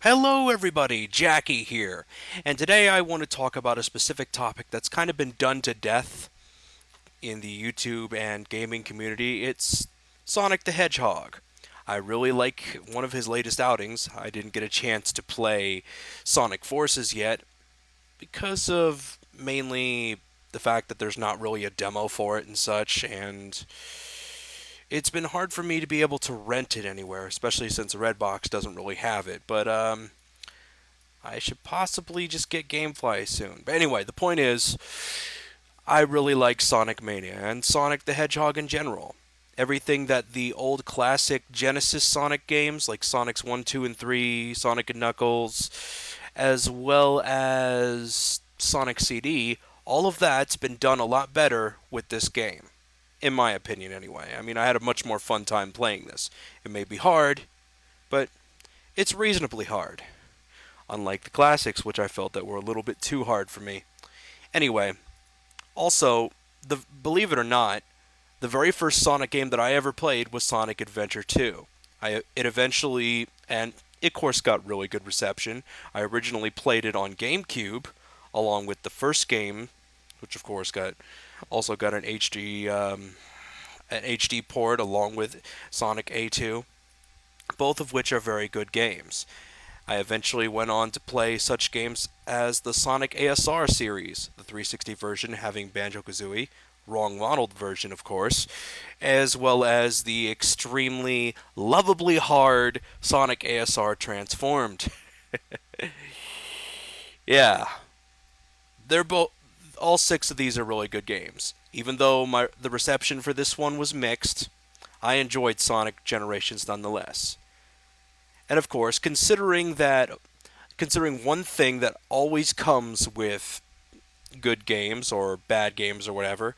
Hello everybody, Jacky here, and today I want to talk about a specific topic that's kind of been done to death in the YouTube and gaming community. It's Sonic the Hedgehog. I really like one of his latest outings. I didn't get a chance to play Sonic Forces yet because of mainly the fact that there's not really a demo for it and such, and it's been hard for me to be able to rent it anywhere, especially since Redbox doesn't really have it. But I should possibly just get GameFly soon. But anyway, the point is, I really like Sonic Mania and Sonic the Hedgehog in general. Everything that the old classic Genesis Sonic games, like Sonic's 1, 2, and 3, Sonic and Knuckles, as well as Sonic CD, all of that's been done a lot better with this game. In my opinion, anyway. I mean, I had a much more fun time playing this. It may be hard, but it's reasonably hard. Unlike the classics, which I felt that were a little bit too hard for me. Anyway, also, believe it or not, the very first Sonic game that I ever played was Sonic Adventure 2. It eventually, and it of course got really good reception. I originally played it on GameCube, along with the first game, which of course also got an HD port along with Sonic A2, both of which are very good games. I eventually went on to play such games as the Sonic ASR series, the 360 version having Banjo-Kazooie, wrong modeled version of course, as well as the extremely lovably hard Sonic ASR Transformed. Yeah, they're both all six of these are really good games. Even though the reception for this one was mixed, I enjoyed Sonic Generations nonetheless. And of course, considering one thing that always comes with good games or bad games or whatever,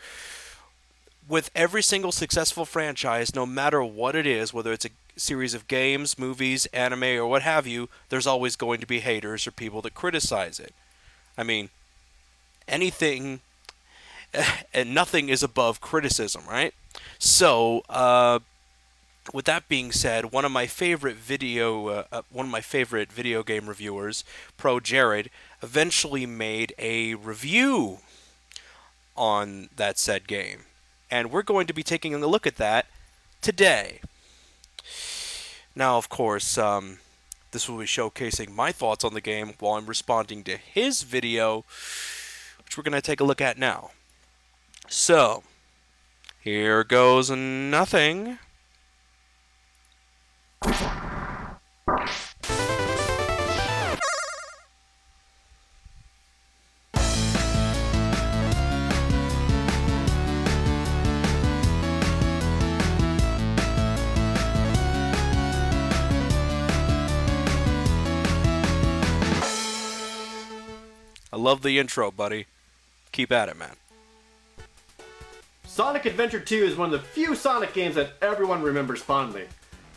with every single successful franchise, no matter what it is, whether it's a series of games, movies, anime, or what have you, there's always going to be haters or people that criticize it. I mean, anything and nothing is above criticism, right? So, with that being said, one of my favorite video game reviewers, Pro Jared, eventually made a review on that said game, and we're going to be taking a look at that today. Now, of course, this will be showcasing my thoughts on the game while I'm responding to his video, which we're going to take a look at now. So, here goes nothing. I love the intro, buddy. Keep at it, man. Sonic Adventure 2 is one of the few Sonic games that everyone remembers fondly.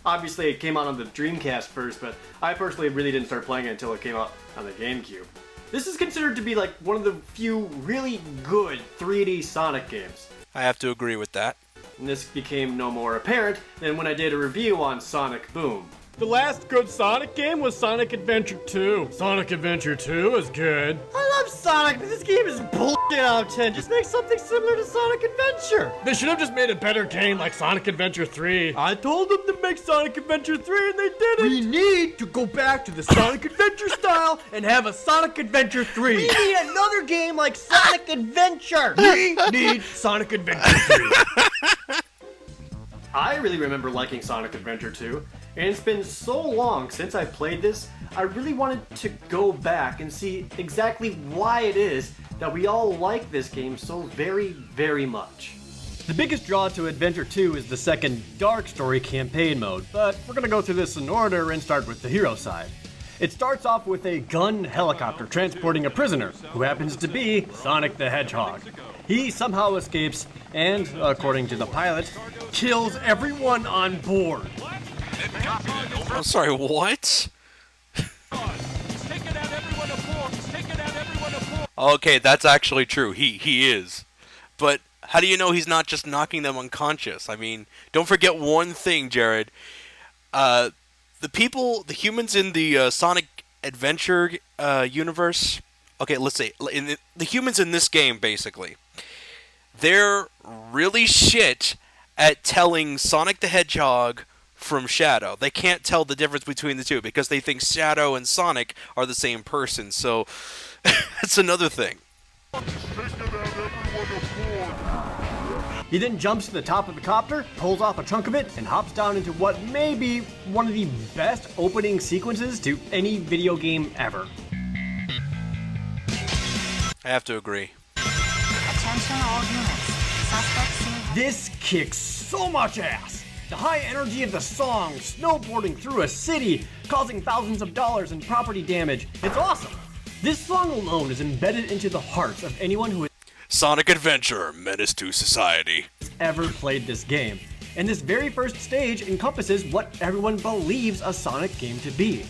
Obviously, it came out on the Dreamcast first, but I personally really didn't start playing it until it came out on the GameCube. This is considered to be like one of the few really good 3D Sonic games. I have to agree with that. And this became no more apparent than when I did a review on Sonic Boom. The last good Sonic game was Sonic Adventure 2. Sonic Adventure 2 is good. I love Sonic, but this game is bullshit out of 10. Just make something similar to Sonic Adventure. They should have just made a better game like Sonic Adventure 3. I told them to make Sonic Adventure 3 and they didn't. We need to go back to the Sonic Adventure style and have a Sonic Adventure 3. We need another game like Sonic Adventure. We need Sonic Adventure 3. I really remember liking Sonic Adventure 2, and it's been so long since I played this, I really wanted to go back and see exactly why it is that we all like this game so very, very much. The biggest draw to Adventure 2 is the second Dark Story campaign mode, but we're gonna go through this in order and start with the hero side. It starts off with a gun helicopter transporting a prisoner, who happens to be Sonic the Hedgehog. He somehow escapes and, according to the pilot, kills everyone on board. I'm sorry, what? Okay, that's actually true. He is. But how do you know he's not just knocking them unconscious? I mean, don't forget one thing, Jared. the humans in the Sonic Adventure universe. Okay, let's say the humans in this game basically, they're really shit at telling Sonic the Hedgehog from Shadow. They can't tell the difference between the two because they think Shadow and Sonic are the same person. So that's another thing. He then jumps to the top of the copter, pulls off a chunk of it, and hops down into what may be one of the best opening sequences to any video game ever. I have to agree. Attention all units. Suspect seen. This kicks so much ass! The high energy of the song, snowboarding through a city, causing thousands of dollars in property damage. It's awesome! This song alone is embedded into the hearts of anyone who has Sonic Adventure, Menace to Society. ever played this game. And this very first stage encompasses what everyone believes a Sonic game to be.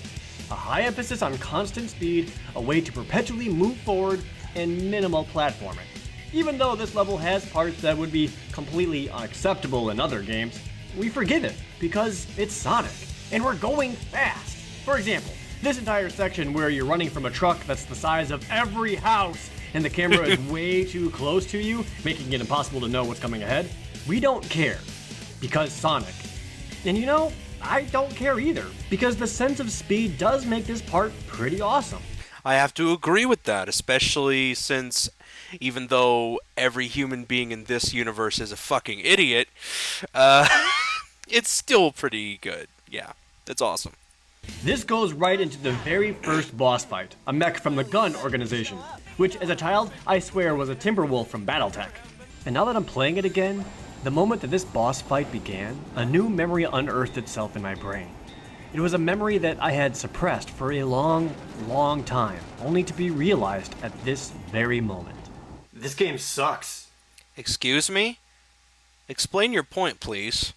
A high emphasis on constant speed, a way to perpetually move forward, and minimal platforming. Even though this level has parts that would be completely unacceptable in other games, we forgive it because it's Sonic, and we're going fast. For example, this entire section where you're running from a truck that's the size of every house and the camera is way too close to you, making it impossible to know what's coming ahead, we don't care because Sonic. And you know, I don't care either because the sense of speed does make this part pretty awesome. I have to agree with that, especially since even though every human being in this universe is a fucking idiot, it's still pretty good. Yeah, it's awesome. This goes right into the very first boss fight, a mech from the Gun organization, which as a child I swear was a Timberwolf from Battletech. And now that I'm playing it again, the moment that this boss fight began, a new memory unearthed itself in my brain. It was a memory that I had suppressed for a long, long time, only to be realized at this very moment. This game sucks. Excuse me? Explain your point, please.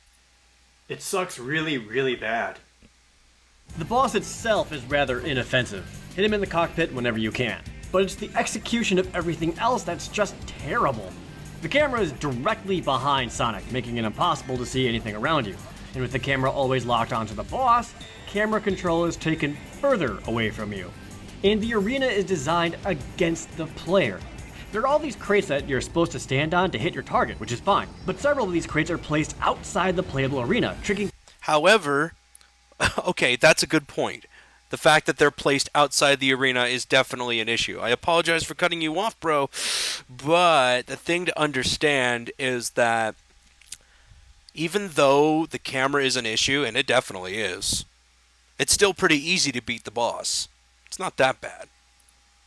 It sucks really, really bad. The boss itself is rather inoffensive. Hit him in the cockpit whenever you can. But it's the execution of everything else that's just terrible. The camera is directly behind Sonic, making it impossible to see anything around you. And with the camera always locked onto the boss, camera control is taken further away from you. And the arena is designed against the player. There are all these crates that you're supposed to stand on to hit your target, which is fine. But several of these crates are placed outside the playable arena, tricking. However, okay, that's a good point. The fact that they're placed outside the arena is definitely an issue. I apologize for cutting you off, bro, but the thing to understand is that even though the camera is an issue, and it definitely is, it's still pretty easy to beat the boss. It's not that bad.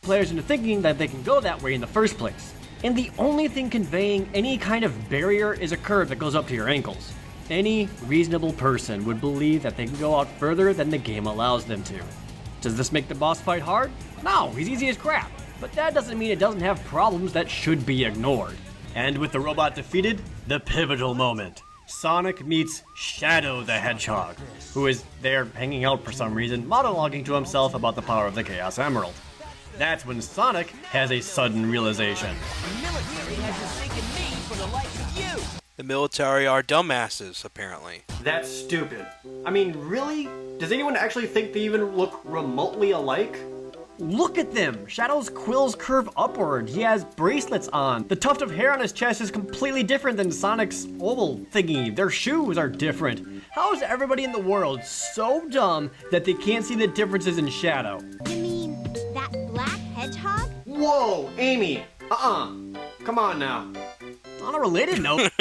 Players into thinking that they can go that way in the first place. And the only thing conveying any kind of barrier is a curve that goes up to your ankles. Any reasonable person would believe that they can go out further than the game allows them to. Does this make the boss fight hard? No, he's easy as crap. But that doesn't mean it doesn't have problems that should be ignored. And with the robot defeated, the pivotal moment. Sonic meets Shadow the Hedgehog, who is there hanging out for some reason, monologuing to himself about the power of the Chaos Emerald. That's when Sonic has a sudden realization. The military are dumbasses, apparently. That's stupid. I mean, really? Does anyone actually think they even look remotely alike? Look at them! Shadow's quills curve upward. He has bracelets on. The tuft of hair on his chest is completely different than Sonic's oval thingy. Their shoes are different. How is everybody in the world so dumb that they can't see the differences in Shadow? You mean that black hedgehog? Whoa, Amy! Come on now. On a related note,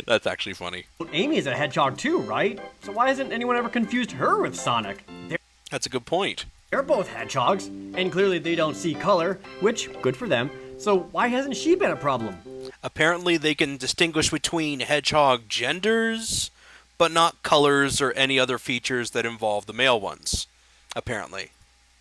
That's actually funny. Amy is a hedgehog too, right? So why hasn't anyone ever confused her with Sonic? That's a good point. They're both hedgehogs, and clearly they don't see color, which, good for them. So why hasn't she been a problem? Apparently they can distinguish between hedgehog genders, but not colors or any other features that involve the male ones. Apparently.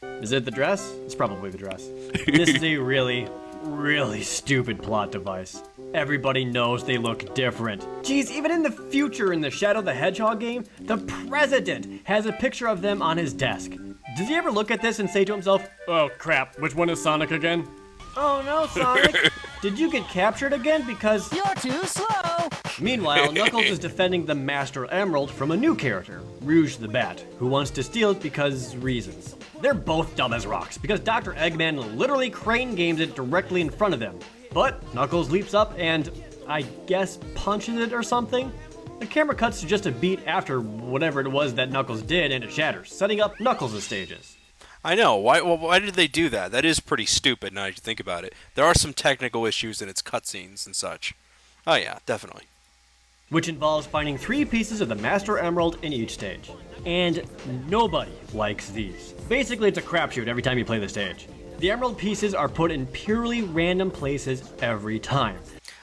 Is it the dress? It's probably the dress. This is a really, really stupid plot device. Everybody knows they look different. Geez, even in the future in the Shadow the Hedgehog game, the president has a picture of them on his desk. Does he ever look at this and say to himself, Oh crap, which one is Sonic again? "Oh no, Sonic, did you get captured again because..." You're too slow! Meanwhile, Knuckles is defending the Master Emerald from a new character, Rouge the Bat, who wants to steal it because reasons. They're both dumb as rocks, because Dr. Eggman literally crane games it directly in front of them. But Knuckles leaps up and, I guess, punches it or something? The camera cuts to just a beat after whatever it was that Knuckles did, and it shatters, setting up Knuckles' stages. I know. Why did they do that? That is pretty stupid now that you think about it. There are some technical issues in its cutscenes and such. Oh yeah, definitely. Which involves finding 3 pieces of the Master Emerald in each stage. And nobody likes these. Basically, it's a crapshoot every time you play the stage. The emerald pieces are put in purely random places every time.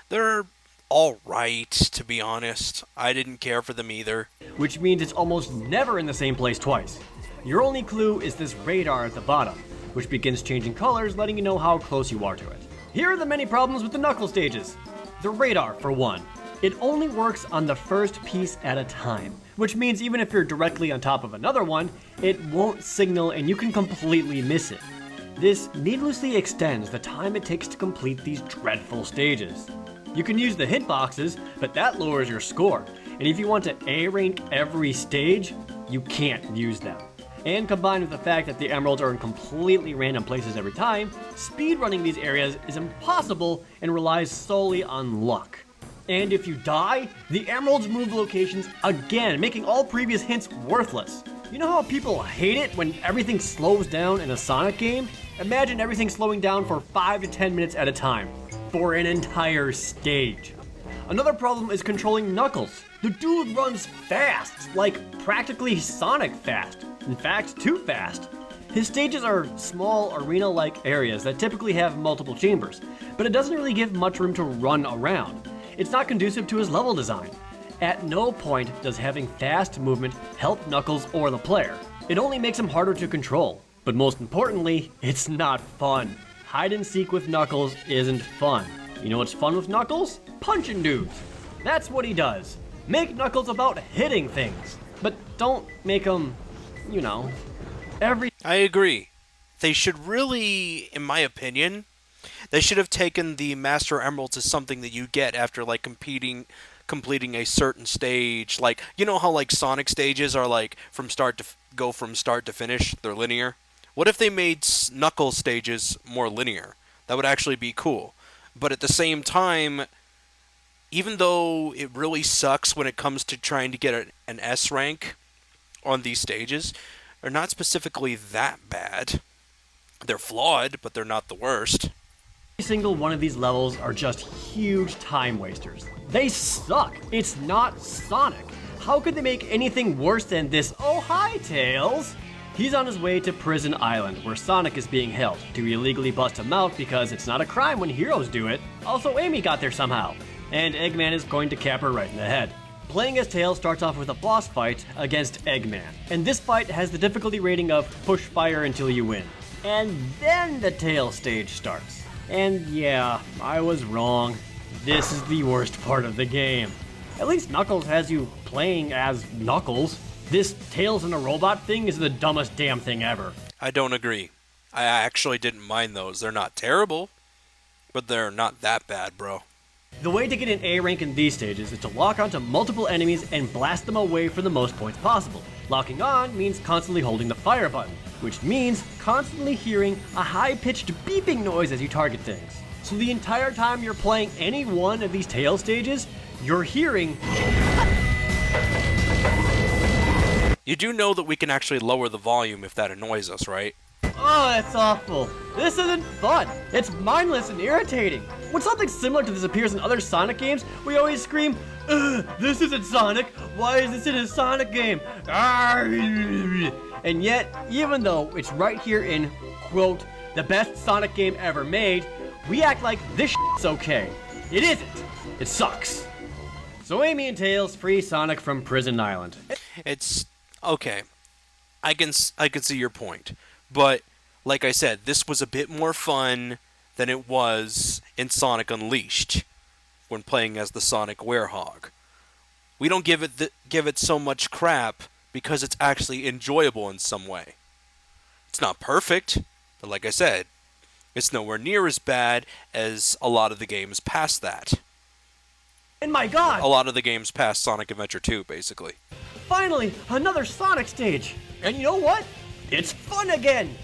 They're alright, to be honest. I didn't care for them either. Which means it's almost never in the same place twice. Your only clue is this radar at the bottom, which begins changing colors, letting you know how close you are to it. Here are the many problems with the Knuckles stages. The radar, for one. It only works on the first piece at a time, which means even if you're directly on top of another one, it won't signal and you can completely miss it. This needlessly extends the time it takes to complete these dreadful stages. You can use the hitboxes, but that lowers your score, and if you want to A-rank every stage, you can't use them. And combined with the fact that the emeralds are in completely random places every time, speedrunning these areas is impossible and relies solely on luck. And if you die, the emeralds move locations again, making all previous hints worthless. You know how people hate it when everything slows down in a Sonic game? Imagine everything slowing down for 5 to 10 minutes at a time, for an entire stage. Another problem is controlling Knuckles. The dude runs fast, like practically Sonic fast. In fact, too fast. His stages are small arena-like areas that typically have multiple chambers, but it doesn't really give much room to run around. It's not conducive to his level design. At no point does having fast movement help Knuckles or the player. It only makes him harder to control. But most importantly, it's not fun. Hide and seek with Knuckles isn't fun. You know what's fun with Knuckles? Punching dudes. That's what he does. Make Knuckles about hitting things. But don't make him, you know, I agree. They should really, in my opinion, they should have taken the Master Emeralds as something that you get after like completing a certain stage. Like, you know how like Sonic stages are like from start to finish, they're linear. What if they made Knuckles stages more linear? That would actually be cool. But at the same time, even though it really sucks when it comes to trying to get an S rank on these stages, they're not specifically that bad. They're flawed, but they're not the worst. Every single one of these levels are just huge time wasters. They suck. It's not Sonic. How could they make anything worse than this? Oh, hi, Tails! He's on his way to Prison Island, where Sonic is being held, to illegally bust him out because it's not a crime when heroes do it. Also, Amy got there somehow, and Eggman is going to cap her right in the head. Playing as Tails starts off with a boss fight against Eggman, and this fight has the difficulty rating of push fire until you win. And then the Tails stage starts. And yeah, I was wrong. This is the worst part of the game. At least Knuckles has you playing as Knuckles. This Tails and a robot thing is the dumbest damn thing ever. I don't agree. I actually didn't mind those. They're not terrible, but they're not that bad, bro. The way to get an A rank in these stages is to lock onto multiple enemies and blast them away for the most points possible. Locking on means constantly holding the fire button, which means constantly hearing a high-pitched beeping noise as you target things. So the entire time you're playing any one of these Tails stages, you're hearing... You do know that we can actually lower the volume if that annoys us, right? Oh, that's awful. This isn't fun. It's mindless and irritating. When something similar to this appears in other Sonic games, we always scream, "Ugh, this isn't Sonic. Why is this in a Sonic game?" And yet, even though it's right here in, quote, the best Sonic game ever made, we act like this shit's okay. It isn't. It sucks. So Amy and Tails free Sonic from Prison Island. It's okay. I can see your point. But, like I said, this was a bit more fun than it was in Sonic Unleashed when playing as the Sonic Werehog. We don't give it so much crap because it's actually enjoyable in some way. It's not perfect, but like I said, it's nowhere near as bad as a lot of the games past that. And my god! A lot of the games past Sonic Adventure 2, basically. Finally, another Sonic stage! And you know what? It's fun again!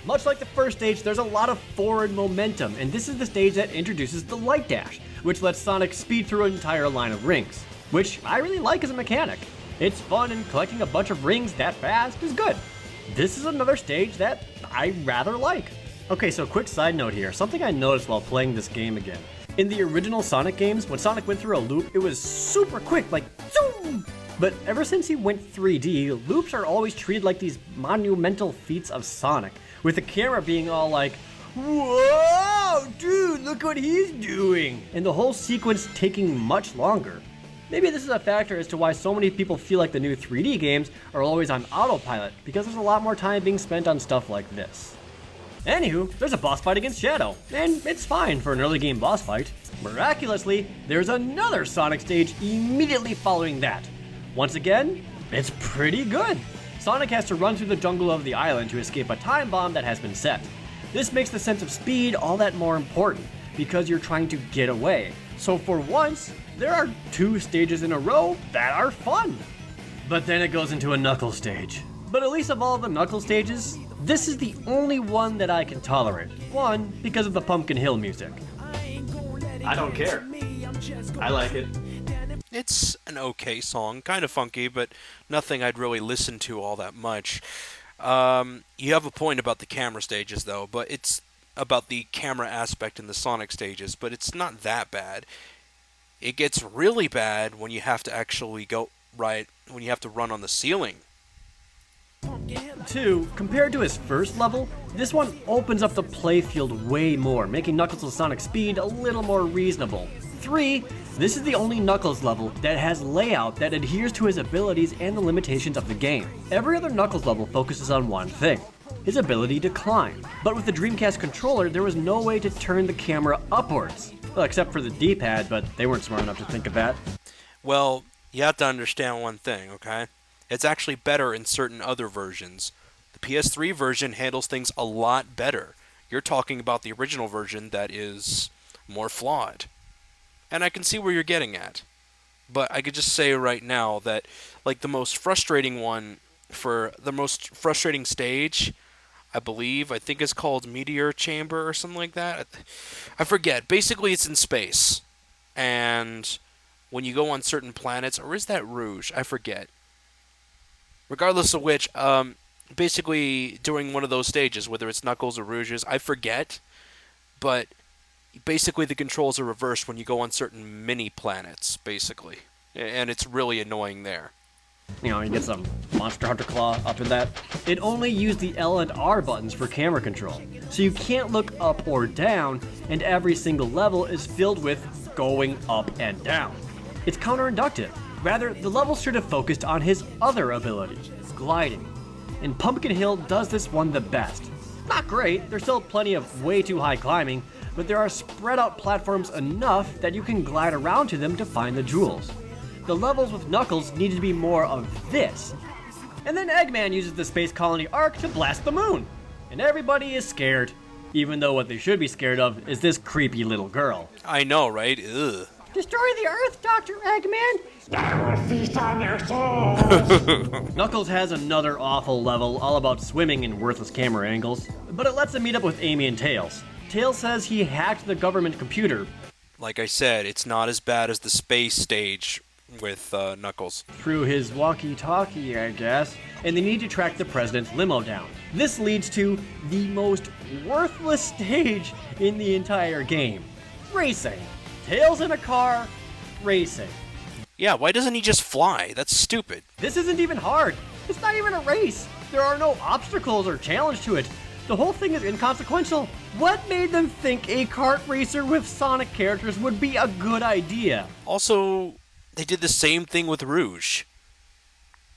Much like the first stage, there's a lot of forward momentum, and this is the stage that introduces the Light Dash, which lets Sonic speed through an entire line of rings, which I really like as a mechanic. It's fun, and collecting a bunch of rings that fast is good. This is another stage that I rather like. Okay, so quick side note here, something I noticed while playing this game again. In the original Sonic games, when Sonic went through a loop, it was super quick, like zoom! But ever since he went 3D, loops are always treated like these monumental feats of Sonic, with the camera being all like, whoa, dude, look what he's doing! And the whole sequence taking much longer. Maybe this is a factor as to why so many people feel like the new 3D games are always on autopilot, because there's a lot more time being spent on stuff like this. Anywho, there's a boss fight against Shadow, and it's fine for an early game boss fight. Miraculously, there's another Sonic stage immediately following that. Once again, it's pretty good. Sonic has to run through the jungle of the island to escape a time bomb that has been set. This makes the sense of speed all that more important, because you're trying to get away. So for once, there are 2 stages in a row that are fun. But then it goes into a Knuckles stage. But at least of all the Knuckles stages, this is the only one that I can tolerate. One, because of the Pumpkin Hill music. I don't care. I like it. It's an okay song, kind of funky, but nothing I'd really listen to all that much. You have a point about the camera stages, though, but it's about the camera aspect in the Sonic stages, but it's not that bad. It gets really bad when you have to actually when you have to run on the ceiling. 2, compared to his first level, this one opens up the playfield way more, making Knuckles' Sonic speed a little more reasonable. 3, this is the only Knuckles level that has layout that adheres to his abilities and the limitations of the game. Every other Knuckles level focuses on one thing, his ability to climb. But with the Dreamcast controller, there was no way to turn the camera upwards. Well, except for the D-pad, but they weren't smart enough to think of that. Well, you have to understand one thing, okay? It's actually better in certain other versions. The PS3 version handles things a lot better. You're talking about the original version that is more flawed. And I can see where you're getting at. But I could just say right now that, like, the most frustrating stage, I think it's called Meteor Chamber or something like that. I forget. Basically, it's in space. And when you go on certain planets, or is that Rouge? I forget. Regardless of which, basically during one of those stages, whether it's Knuckles or Rouge's, I forget, but basically the controls are reversed when you go on certain mini planets, basically. And it's really annoying there. You know, you get some Monster Hunter Claw up in that. It only used the L and R buttons for camera control, so you can't look up or down, and every single level is filled with going up and down. It's counterintuitive. Rather, the levels should have focused on his other ability, gliding. And Pumpkin Hill does this one the best. Not great, there's still plenty of way too high climbing, but there are spread out platforms enough that you can glide around to them to find the jewels. The levels with Knuckles needed to be more of this. And then Eggman uses the Space Colony Ark to blast the moon. And everybody is scared. Even though what they should be scared of is this creepy little girl. I know, right? Ugh. Destroy the Earth, Dr. Eggman! I will feast on their souls! Knuckles has another awful level all about swimming in worthless camera angles, but it lets him meet up with Amy and Tails. Tails says he hacked the government computer. Like I said, it's not as bad as the space stage with Knuckles. Through his walkie-talkie, I guess, and they need to track the president's limo down. This leads to the most worthless stage in the entire game. Racing. Tails in a car, racing. Yeah, why doesn't he just fly? That's stupid. This isn't even hard. It's not even a race. There are no obstacles or challenge to it. The whole thing is inconsequential. What made them think a kart racer with Sonic characters would be a good idea? Also, they did the same thing with Rouge.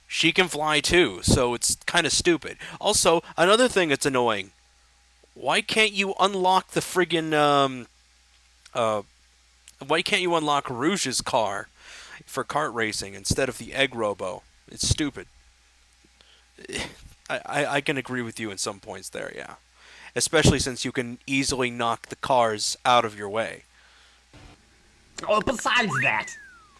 She can fly too, so it's kind of stupid. Also, another thing that's annoying. Why can't you unlock the friggin', why can't you unlock Rouge's car for kart racing instead of the Egg Robo? It's stupid. I can agree with you in some points there, yeah. Especially since you can easily knock the cars out of your way. Oh, besides that,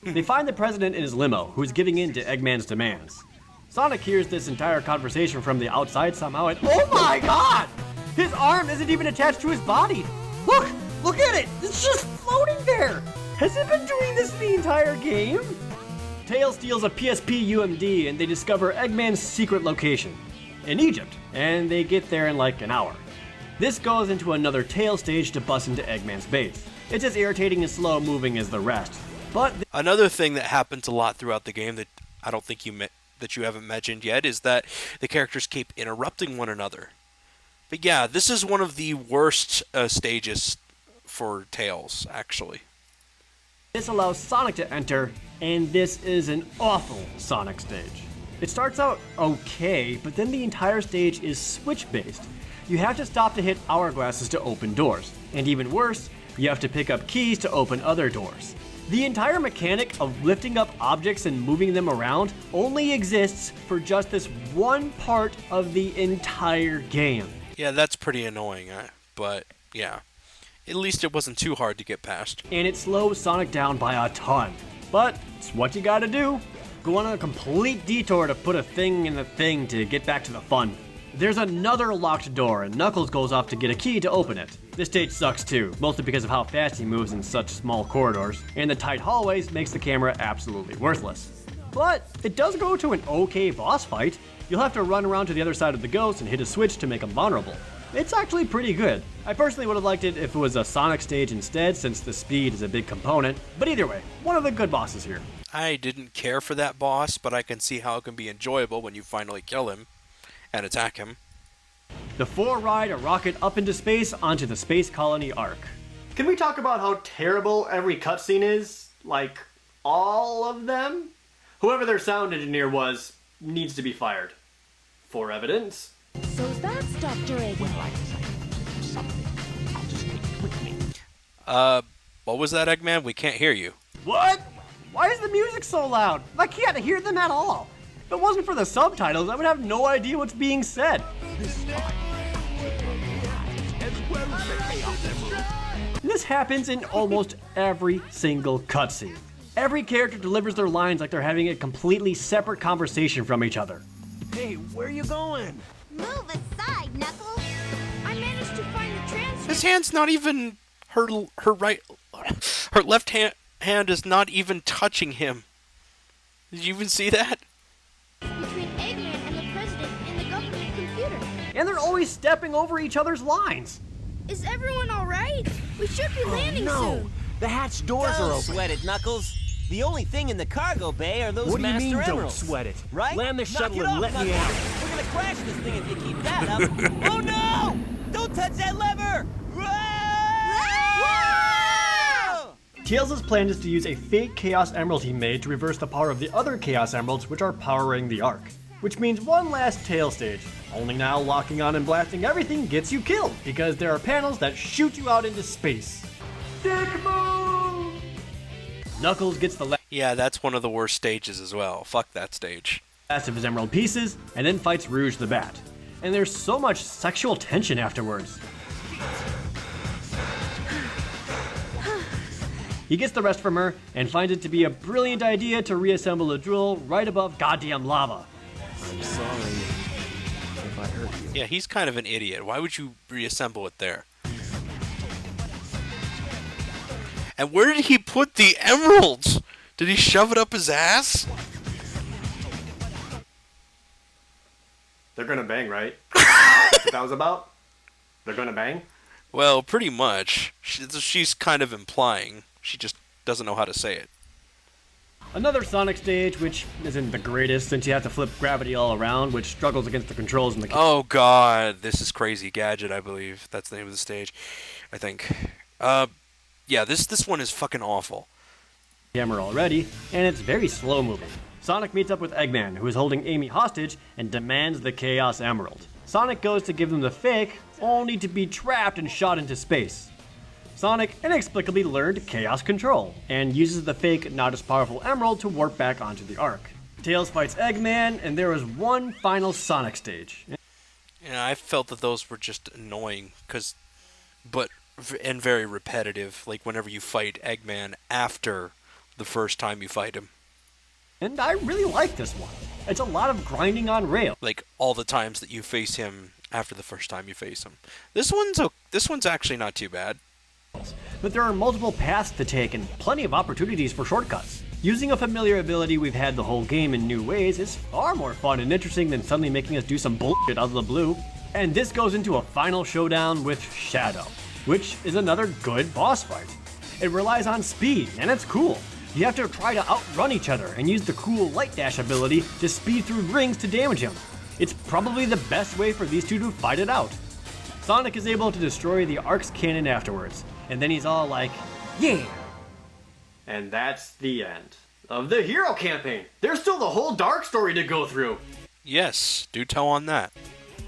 They find the president in his limo, who's giving in to Eggman's demands. Sonic hears this entire conversation from the outside somehow, and oh my god! His arm isn't even attached to his body! Look at it! It's just floating there! Has it been doing this the entire game? Tails steals a PSP UMD and they discover Eggman's secret location in Egypt, and they get there in like an hour. This goes into another Tails stage to bust into Eggman's base. It's as irritating and slow moving as the rest. But Another thing that happens a lot throughout the game that I don't think that you haven't mentioned yet is that the characters keep interrupting one another. But yeah, this is one of the worst stages for Tails, actually. this allows Sonic to enter, and this is an awful Sonic stage. It starts out okay, but then the entire stage is switch-based. You have to stop to hit hourglasses to open doors, and even worse, you have to pick up keys to open other doors. The entire mechanic of lifting up objects and moving them around only exists for just this one part of the entire game. Yeah, that's pretty annoying, but yeah. At least it wasn't too hard to get past. And it slows Sonic down by a ton. But it's what you gotta do. Go on a complete detour to put a thing in the thing to get back to the fun. There's another locked door, and Knuckles goes off to get a key to open it. This stage sucks too, mostly because of how fast he moves in such small corridors, and the tight hallways makes the camera absolutely worthless. But it does go to an okay boss fight. You'll have to run around to the other side of the ghost and hit a switch to make him vulnerable. It's actually pretty good. I personally would have liked it if it was a Sonic stage instead, since the speed is a big component, but either way, one of the good bosses here. I didn't care for that boss, but I can see how it can be enjoyable when you finally kill him and attack him. The four ride a rocket up into space onto the space colony Ark. Can we talk about how terrible every cutscene is? Like, all of them? Whoever their sound engineer was needs to be fired. For evidence. So that's Dr. Eggman. What was that, Eggman? We can't hear you. What? Why is the music so loud? I can't hear them at all. If it wasn't for the subtitles, I would have no idea what's being said. This happens in almost every single cutscene. Every character delivers their lines like they're having a completely separate conversation from each other. Hey, where you going? Move aside, Knuckles. I managed to find the transcript. His hand's not even her left hand is not even touching him. Did you even see that? Between Eggman and the president in the government computer. And they're always stepping over each other's lines. Is everyone alright? We should be landing No, soon. the hatch doors are Don't open. sweat it, Knuckles. The only thing in the cargo bay are those What do you master mean, don't emeralds. sweat it? Right? Land the Knock shuttle it and off, let me Knuckles. out. We're gonna crash this thing if you keep that up. Oh no! Don't touch that lever! Whoa! Tails' plan is to use a fake Chaos Emerald he made to reverse the power of the other Chaos Emeralds which are powering the Ark. Which means one last Tails stage. Only now locking on and blasting everything gets you killed, because there are panels that shoot you out into space. Dick move! Knuckles gets the Yeah, that's one of the worst stages as well. Fuck that stage. last of his emerald pieces, and then fights Rouge the Bat. And there's so much sexual tension afterwards. He gets the rest from her, and finds it to be a brilliant idea to reassemble a jewel right above goddamn lava. I'm sorry if I hurt you. Yeah, he's kind of an idiot. Why would you reassemble it there? And where did he put the emeralds? Did he shove it up his ass? They're gonna bang, right? That's what that was about? They're gonna bang? Well, pretty much. She's kind of implying. She just doesn't know how to say it. Another Sonic stage, which isn't the greatest since you have to flip gravity all around, which struggles against the controls in the Oh god, this is Crazy Gadget, I believe. That's the name of the stage, I think. Yeah, this one is fucking awful. camera already, and it's very slow moving. Sonic meets up with Eggman, who is holding Amy hostage and demands the Chaos Emerald. Sonic goes to give them the fake, only to be trapped and shot into space. Sonic inexplicably learned Chaos Control, and uses the fake, not as powerful emerald to warp back onto the Ark. Tails fights Eggman, and there is one final Sonic stage. Yeah, I felt that those were just annoying, and very repetitive. Like whenever you fight Eggman after the first time you fight him. And I really like this one. It's a lot of grinding on rail. Like all the times that you face him after the first time you face him. This one's actually not too bad. But there are multiple paths to take and plenty of opportunities for shortcuts. Using a familiar ability we've had the whole game in new ways is far more fun and interesting than suddenly making us do some bullshit out of the blue. And this goes into a final showdown with Shadow, which is another good boss fight. It relies on speed, and it's cool. You have to try to outrun each other and use the cool light dash ability to speed through rings to damage him. It's probably the best way for these two to fight it out. Sonic is able to destroy the Ark's cannon afterwards, and then he's all like, yeah! And that's the end of the hero campaign. There's still the whole Dark story to go through. Yes, do tell on that.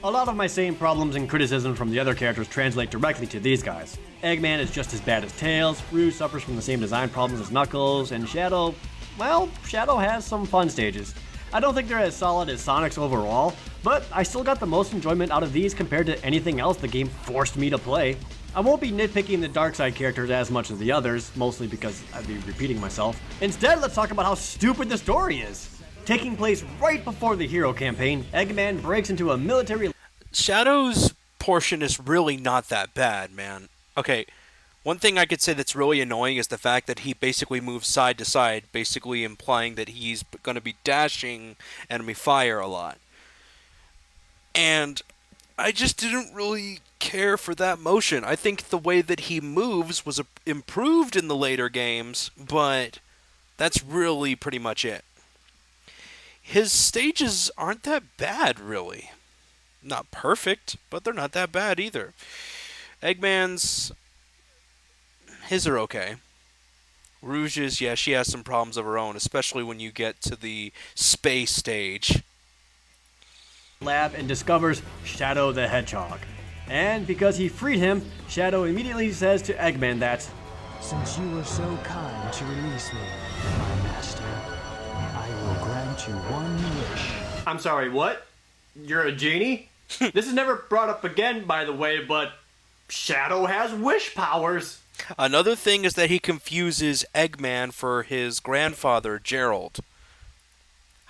A lot of my same problems and criticism from the other characters translate directly to these guys. Eggman is just as bad as Tails, Rouge suffers from the same design problems as Knuckles, and Shadow, well, Shadow has some fun stages. I don't think they're as solid as Sonic's overall, but I still got the most enjoyment out of these compared to anything else the game forced me to play. I won't be nitpicking the dark side characters as much as the others, mostly because I'd be repeating myself. Instead, let's talk about how stupid the story is. Taking place right before the hero campaign, Eggman breaks into a military... Shadow's portion is really not that bad, man. Okay, one thing I could say that's really annoying is the fact that he basically moves side to side, basically implying that he's going to be dashing enemy fire a lot. And I just didn't really care for that motion. I think the way that he moves was improved in the later games, but that's really pretty much it. His stages aren't that bad, really. Not perfect, but they're not that bad either. Eggman's... his are okay. Rouge's, yeah, she has some problems of her own, especially when you get to the space stage. Lab and discovers Shadow the Hedgehog. And because he freed him, Shadow immediately says to Eggman that, Since you were so kind to release me, my master, I will grant you one wish. I'm sorry, what? You're a genie? This is never brought up again, by the way, but Shadow has wish powers. Another thing is that he confuses Eggman for his grandfather, Gerald.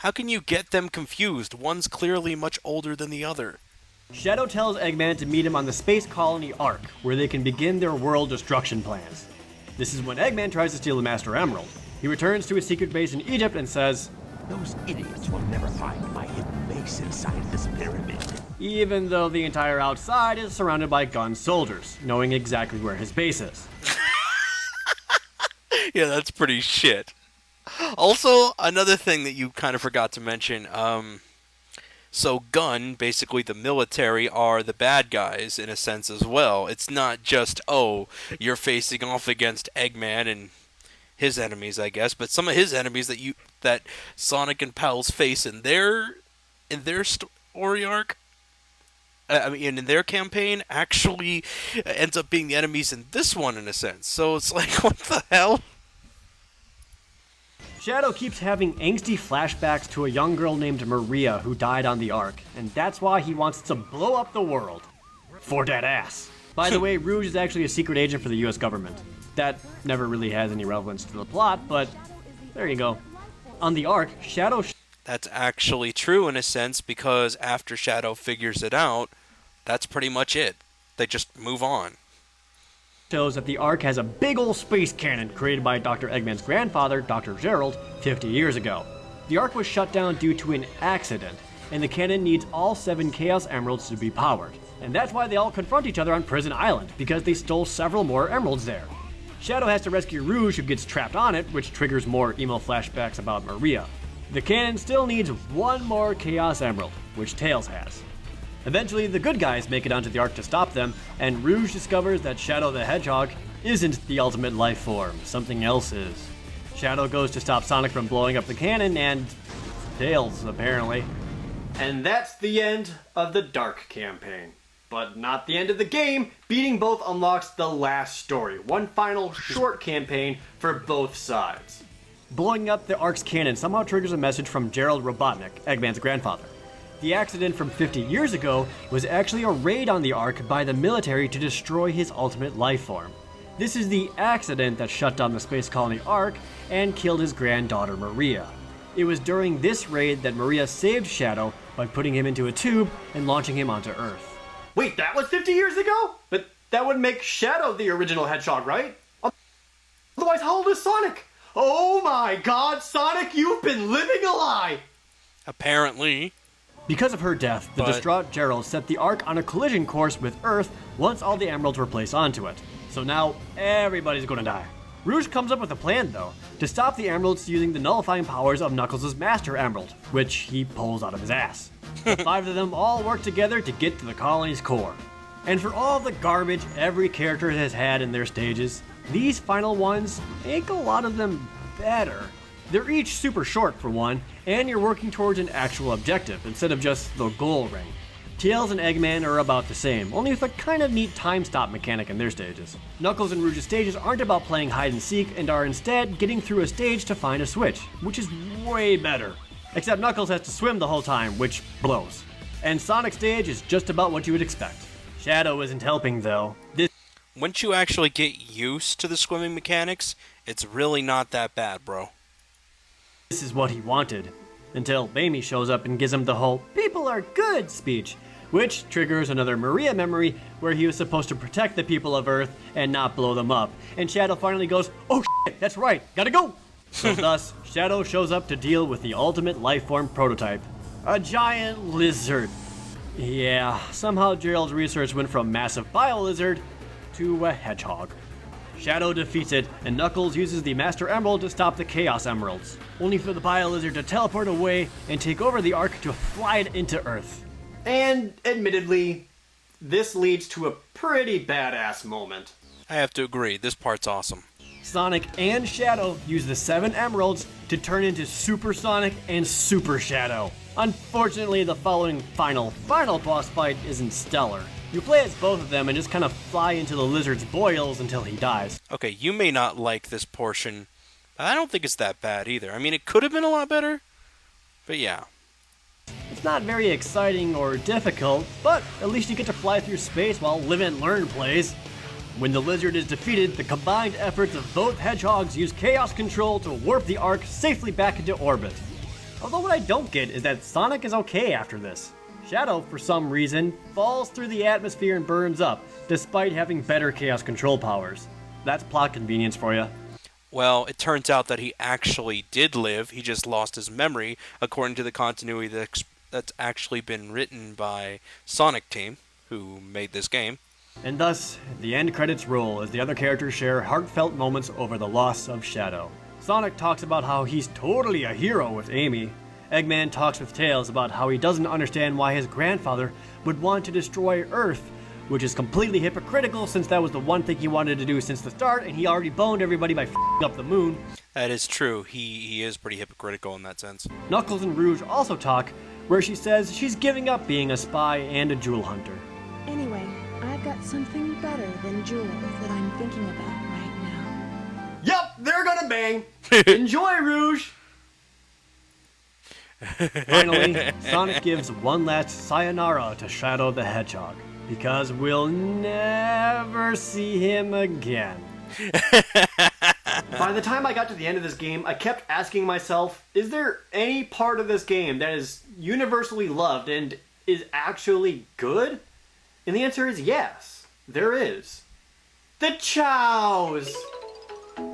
How can you get them confused? One's clearly much older than the other. Shadow tells Eggman to meet him on the space colony Ark, where they can begin their world destruction plans. This is when Eggman tries to steal the Master Emerald. He returns to his secret base in Egypt and says, Those idiots will never find my hidden base inside this pyramid. even though the entire outside is surrounded by gun soldiers, knowing exactly where his base is. Yeah, that's pretty shit. Also, another thing that you kind of forgot to mention, so Gun, basically the military, are the bad guys in a sense as well. It's not just, oh, you're facing off against Eggman and his enemies, I guess, but some of his enemies that Sonic and pals face in their story arc, in their campaign, actually ends up being the enemies in this one in a sense. So it's like, what the hell? Shadow keeps having angsty flashbacks to a young girl named Maria who died on the Ark, and that's why he wants to blow up the world. For that ass. By the way, Rouge is actually a secret agent for the US government. That never really has any relevance to the plot, but there you go. On the Ark, Shadow... That's actually true in a sense, because after Shadow figures it out, that's pretty much it. They just move on. Shows that the Ark has a big ol' space cannon created by Dr. Eggman's grandfather, Dr. Gerald, 50 years ago. The Ark was shut down due to an accident, and the cannon needs all 7 Chaos Emeralds to be powered. And that's why they all confront each other on Prison Island, because they stole several more emeralds there. Shadow has to rescue Rouge, who gets trapped on it, which triggers more emo flashbacks about Maria. The cannon still needs 1 more Chaos Emerald, which Tails has. Eventually, the good guys make it onto the Ark to stop them, and Rouge discovers that Shadow the Hedgehog isn't the ultimate life form, something else is. Shadow goes to stop Sonic from blowing up the cannon, and Tails, apparently. And that's the end of the Dark campaign. But not the end of the game. Beating both unlocks the last story. One final short campaign for both sides. Blowing up the Ark's cannon somehow triggers a message from Gerald Robotnik, Eggman's grandfather. The accident from 50 years ago was actually a raid on the Ark by the military to destroy his ultimate life form. This is the accident that shut down the space colony Ark and killed his granddaughter Maria. It was during this raid that Maria saved Shadow by putting him into a tube and launching him onto Earth. Wait, that was 50 years ago? But that would make Shadow the original Hedgehog, right? Otherwise, how old is Sonic? Oh my god, Sonic, you've been living a lie! Apparently. Because of her death, the distraught Gerald set the Ark on a collision course with Earth once all the emeralds were placed onto it. So now, everybody's gonna die. Rouge comes up with a plan, though, to stop the emeralds using the nullifying powers of Knuckles' Master Emerald, which he pulls out of his ass. The 5 of them all work together to get to the colony's core. And for all the garbage every character has had in their stages, these final ones make a lot of them better. They're each super short for one, and you're working towards an actual objective instead of just the goal ring. Tails and Eggman are about the same, only with a kind of neat time stop mechanic in their stages. Knuckles and Rouge's stages aren't about playing hide and seek and are instead getting through a stage to find a switch, which is way better. Except Knuckles has to swim the whole time, which blows. And Sonic's stage is just about what you would expect. Shadow isn't helping though. Once you actually get used to the swimming mechanics, it's really not that bad, bro. This is what he wanted. Until Bamie shows up and gives him the whole "people are good" speech, which triggers another Maria memory where he was supposed to protect the people of Earth and not blow them up. And Shadow finally goes, "Oh shit, that's right, gotta go!" So thus, Shadow shows up to deal with the ultimate lifeform prototype, a giant lizard. Yeah, somehow Gerald's research went from massive bio-lizard to a hedgehog. Shadow defeats it, and Knuckles uses the Master Emerald to stop the Chaos Emeralds, only for the bio-lizard to teleport away and take over the Ark to fly it into Earth. And admittedly, this leads to a pretty badass moment. I have to agree, this part's awesome. Sonic and Shadow use the 7 emeralds to turn into Super Sonic and Super Shadow. Unfortunately, the following final boss fight isn't stellar. You play as both of them and just kind of fly into the lizard's boils until he dies. Okay, you may not like this portion, but I don't think it's that bad either. I mean, it could have been a lot better, but yeah. It's not very exciting or difficult, but at least you get to fly through space while Live and Learn plays. When the lizard is defeated, the combined efforts of both hedgehogs use chaos control to warp the Ark safely back into orbit. Although what I don't get is that Sonic is okay after this. Shadow, for some reason, falls through the atmosphere and burns up, despite having better chaos control powers. That's plot convenience for you. Well, it turns out that he actually did live, he just lost his memory, according to the continuity that's actually been written by Sonic Team, who made this game. And thus, the end credits roll as the other characters share heartfelt moments over the loss of Shadow. Sonic talks about how he's totally a hero with Amy. Eggman talks with Tails about how he doesn't understand why his grandfather would want to destroy Earth, which is completely hypocritical since that was the one thing he wanted to do since the start, and he already boned everybody by f***ing up the moon. That is true. He is pretty hypocritical in that sense. Knuckles and Rouge also talk, where she says she's giving up being a spy and a jewel hunter. Anyway, I've got something better than jewels that I'm thinking about right now. Yup, they're gonna bang! Enjoy, Rouge! Finally, Sonic gives one last sayonara to Shadow the Hedgehog, because we'll never see him again. By the time I got to the end of this game, I kept asking myself, is there any part of this game that is universally loved and is actually good? And the answer is yes, there is. The Chows!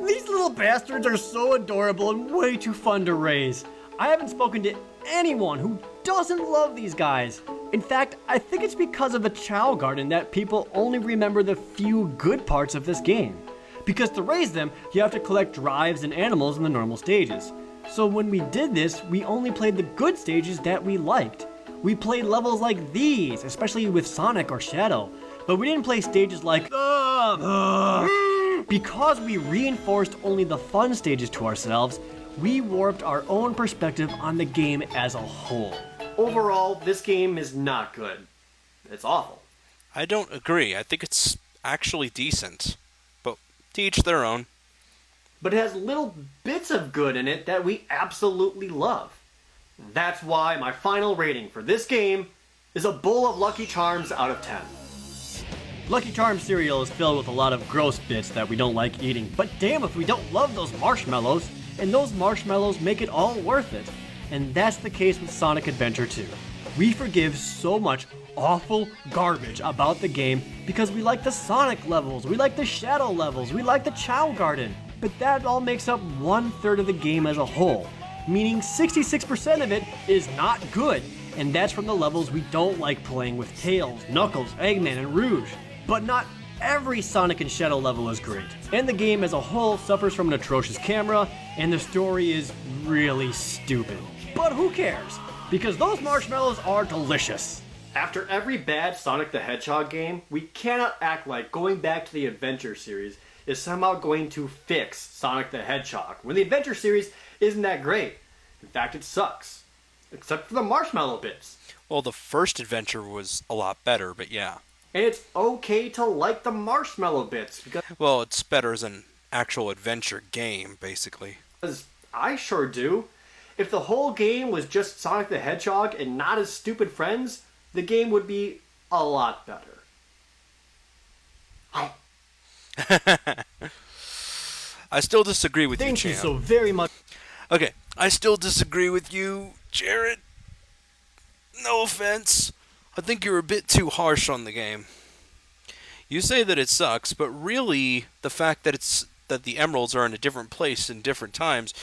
These little bastards are so adorable and way too fun to raise. I haven't spoken to anyone who doesn't love these guys. In fact, I think it's because of the Chow Garden that people only remember the few good parts of this game. Because to raise them, you have to collect drives and animals in the normal stages. So when we did this, we only played the good stages that we liked. We played levels like these, especially with Sonic or Shadow. But we didn't play stages like because we reinforced only the fun stages to ourselves, we warped our own perspective on the game as a whole. Overall, this game is not good. It's awful. I don't agree. I think it's actually decent. But to each their own. But it has little bits of good in it that we absolutely love. That's why my final rating for this game is a bowl of Lucky Charms out of 10. Lucky Charms cereal is filled with a lot of gross bits that we don't like eating, but damn if we don't love those marshmallows, and those marshmallows make it all worth it. And that's the case with Sonic Adventure 2. We forgive so much awful garbage about the game because we like the Sonic levels, we like the Shadow levels, we like the Chow Garden, but that all makes up 1/3 of the game as a whole, meaning 66% of it is not good, and that's from the levels we don't like playing with Tails, Knuckles, Eggman, and Rouge. But not every Sonic and Shadow level is great, and the game as a whole suffers from an atrocious camera, and the story is really stupid. But who cares? Because those marshmallows are delicious. After every bad Sonic the Hedgehog game, we cannot act like going back to the Adventure series is somehow going to fix Sonic the Hedgehog, when the Adventure series isn't that great. In fact, it sucks. Except for the marshmallow bits. Well, the first adventure was a lot better, but yeah. And it's okay to like the marshmallow bits, because Well, it's better as an actual adventure game, basically. I sure do. If the whole game was just Sonic the Hedgehog and not his stupid friends, the game would be a lot better. I still disagree with Thank you, you Champ. so very much. Okay, I still disagree with you, Jared. No offense. I think you're a bit too harsh on the game. You say that it sucks, but really, the fact that the emeralds are in a different place in different times,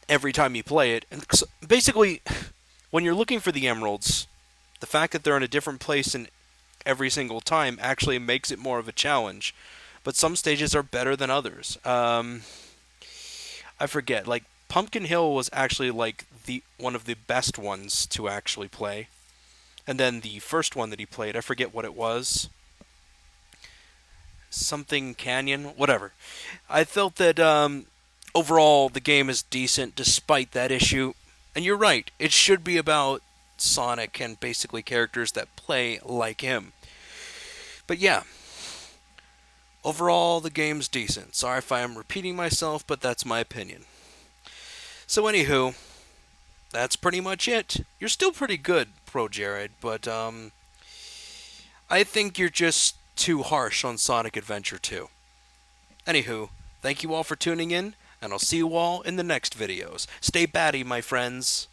every time you play it, and basically, when you're looking for the emeralds, the fact that they're in a different place in every single time actually makes it more of a challenge. But some stages are better than others. I forget. Like Pumpkin Hill was actually like one of the best ones to actually play. And then the first one that he played, I forget what it was. Something Canyon, whatever. I felt that overall the game is decent despite that issue. And you're right, it should be about Sonic and basically characters that play like him. But yeah, overall the game's decent. Sorry if I am repeating myself, but that's my opinion. So anywho, that's pretty much it. You're still pretty good, Pro Jared, but I think you're just too harsh on Sonic Adventure 2. Anywho, thank you all for tuning in, and I'll see you all in the next videos. Stay batty, my friends.